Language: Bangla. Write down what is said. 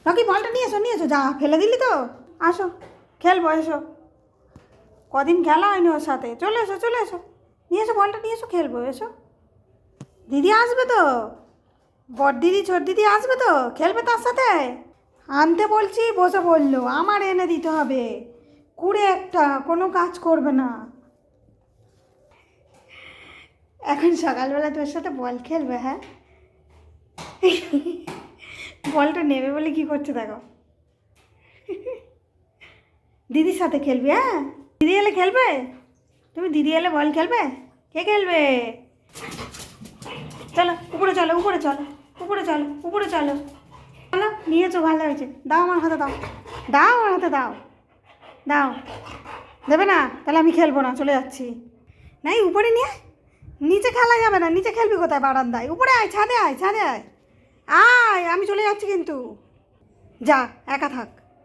রকি বলটা নিয়ে এসো যা ফেলে দিলি তো। আসো খেলবো, এসো। কদিন খেলা হয়নি ওর সাথে। চলে এসো নিয়ে এসো বলটা, নিয়ে এসো খেলবো, এসো। দিদি আসবে তো, বড় দিদি ছোট দিদি আসবে তো, খেলবে তার সাথে। আনতে বলছি বসে বললো আমার এনে দিতে হবে, কুড়ে একটা কোনো কাজ করবে না। এখন সকালবেলা তোর সাথে বল খেলবে? হ্যাঁ, বলটা নেবে বলে কি করছে দেখো। দিদির সাথে খেলবি? হ্যাঁ, দিদি এলে খেলবে। তুমি দিদি এলে বল খেলবে? কে খেলবে? চলো উপরে চলো, উপরে চলো, উপরে চলো, উপরে চলো। চলো নিয়েছো, ভালো হয়েছে। দাও আমার হাতে, দাও দাও আমার হাতে, দাও দাও। দেবে না? তাহলে আমি খেলবো না, চলে যাচ্ছি। নাই উপরে নিয়ে আয়। নিচে খেলা যাবে না, নিচে খেলবি কোথায়? বারান্দায়। উপরে আয়, ছাদে আয়, ছাদে আয়। আয়, আমি চলে যাচ্ছি কিন্তু। যা, একা থাক।